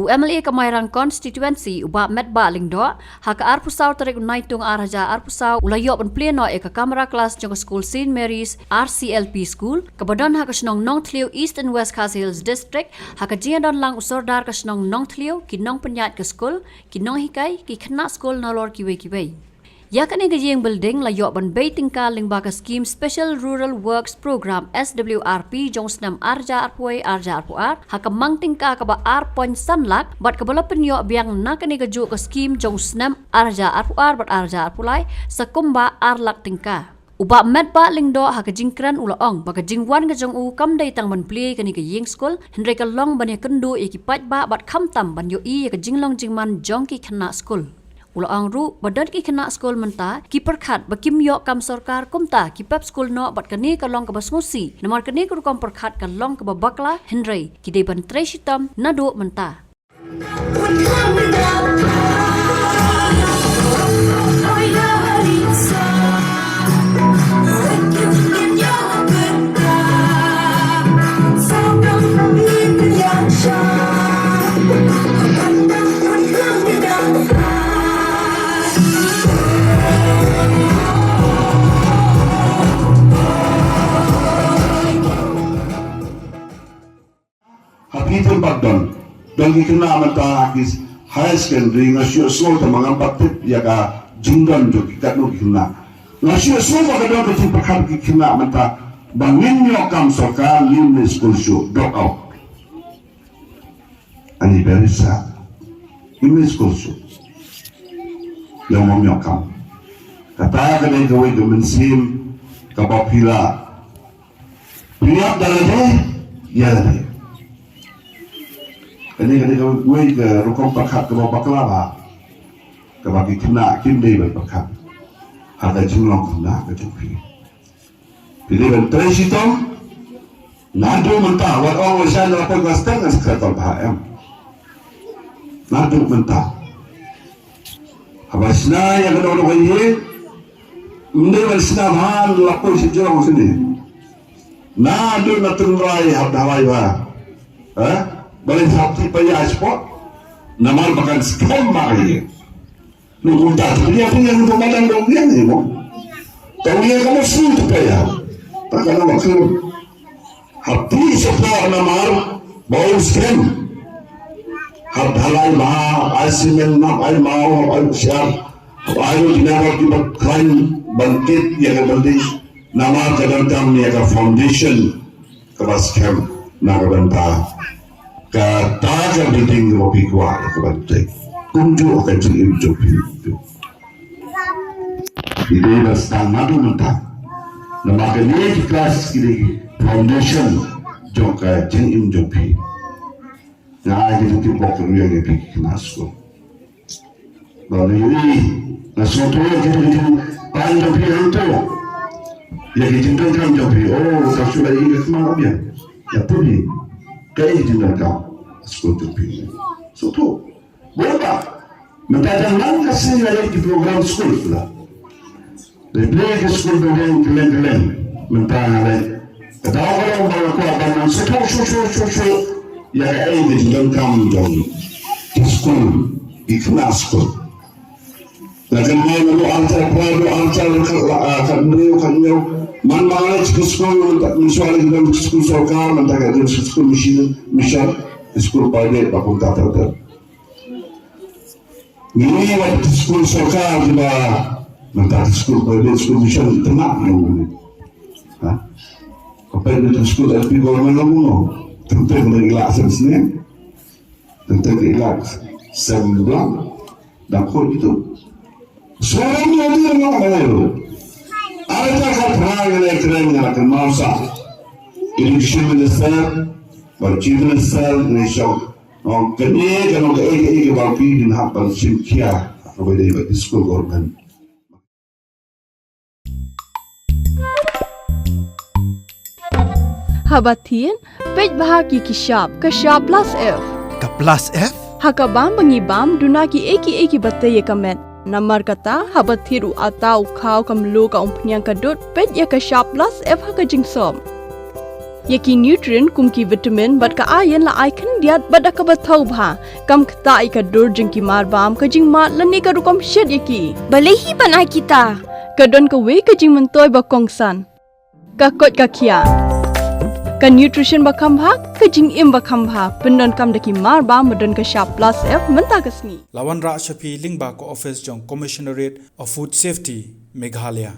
UMLA Kemahiran Constituency uba medba lingdo haka arpusau tarik unaitung araja arpusau ulayok ban pleno eka kamera kelas jong school St Mary's RCLP school kebadan haka snong Nong Tliu East and West Khasi Hills District haka jian lang usordar ka snong Nong Tliu ki nong penyat ke school ki nong hikai ki khna school nolor kiwe Yakani gajing building layok ban bay tingkal lingbaka scheme Special Rural Works Program SWRP jong senam arja arpuai arja arpuar haka mang tingka kaba arpoin sanlak bat kabala penyok biang nakani gaju ke scheme jong senam arja arpuar bat arja arpulai sakumba arlak tingka Uba medba lingdo haka jingkran ulaong baka jingwan gajong u kam day tang ban play kani ka ying school hendrai ka long ban ya kendu iki pat ba bat kham tam ban yo i ka jinglong jingman jong ki khana school Ulang ru badan ki kena skol menta ki perkhat bakim yok kam sarkar kumta ki pep skol no bat kani kalong ka basmusi namar kani ku kom perkhat kalong ka babakla hendrai ki de ban treshitam nado menta Itu pardon dan kita mata kis high secondary ngasih sekolah temangan patip ya ka jingdan jo kita no kita ngasih sekolah kada kita perkara kita mata bangin yo kam soka lim school show drop out ani berisa lim school show yang mau yo kam kata kada gawe do mensim kapapila lihat dalane ya dalane Ini gue ke rukun perkhat ke bawah kelapa, ke bagi kena kini berperkhat, ada jumlah kena ke cuci. Pilih bentar situ, nado mentah, orang Malaysia dapat gastan dengan sekretar BHM, nado mentah. Habisnya yang kedua orang ini, ini Malaysia mahal lapor sejauh sini, nado naturai habdalai bah, Balik sabti paya sport, namar makan scam mari. Nunggu dah dia punya nunggu makan dong dia ni mo. Tahu dia kamu sulit paya. Takkan nama kamu. Hati sepuluh namar bau scam. Hab halai mah, asimen nak ay mau ay siap. Ayo dinamar kita klaim bangkit yang penting namar jangan jam ni ada foundation kelas scam nak bantah. Katakan biting kopi kuat kebantai kunjuk akan cium jopi itu ini bastang madu mentah nama kini kelas kini foundation joka cium jopi nah jadi timbok yang lebih kenasku lalu ini nasutu yang kita pan jopi itu yang kita kan jopi oh tak sudah ingat mana dia ya pun kayak jenderal kau sekolah terpilih. Soto, berapa? Mentajam lang kasi ngayon di program school pula. Lebih ke school kelen, mentajam. Katawa ko lang mga kuwaban ng soto, ya ay di jenderal kami dong di school, di kelas school. Lagan mo yung antar kanyo, man mangalay sa school, mensuali ng school sarkar, mentagay din sa school mission, school private, papunta tayo. Ngayon yung school sarkar, diba, mentagay school private, school mission, tenak yung kapag dito school LP government lang mo, tentu yung nag-ilasan siya, tentu yung sa bulan, dako ito. Seorang yang dia nak mahu, ada kerana yang keren yang akan masa, election minister, chief minister, nation, orang kini kalau ke bagi din hafal simkia, apa dia buat school government. Habatin, pej bahagi kishab plus F. Ka plus F? Hakabam bangibam dunaki eki batay kamet. Namar kata habat thiru atau kau kamlu ka umpunyang kadut pet ya ka sharp plus F ha ka jingsom. Yaki nutrient kumki vitamin bat ka iron la ai khan diat bada ka bathau bha kam khta ai ka dur jing ki mar bam ka jing ma lani ka rukom shed yaki Balehi banai kita. ka don ka we ka jing man toy ba kongsan ka kot ka khia ka nutrition ba kham bha ka jing im ba kham bha pendon kam daki mar bam madon ka sharp plus f manta ka sni Lawan Ra Shafi Lingba ko office jong Commissionerate of Food Safety Meghalaya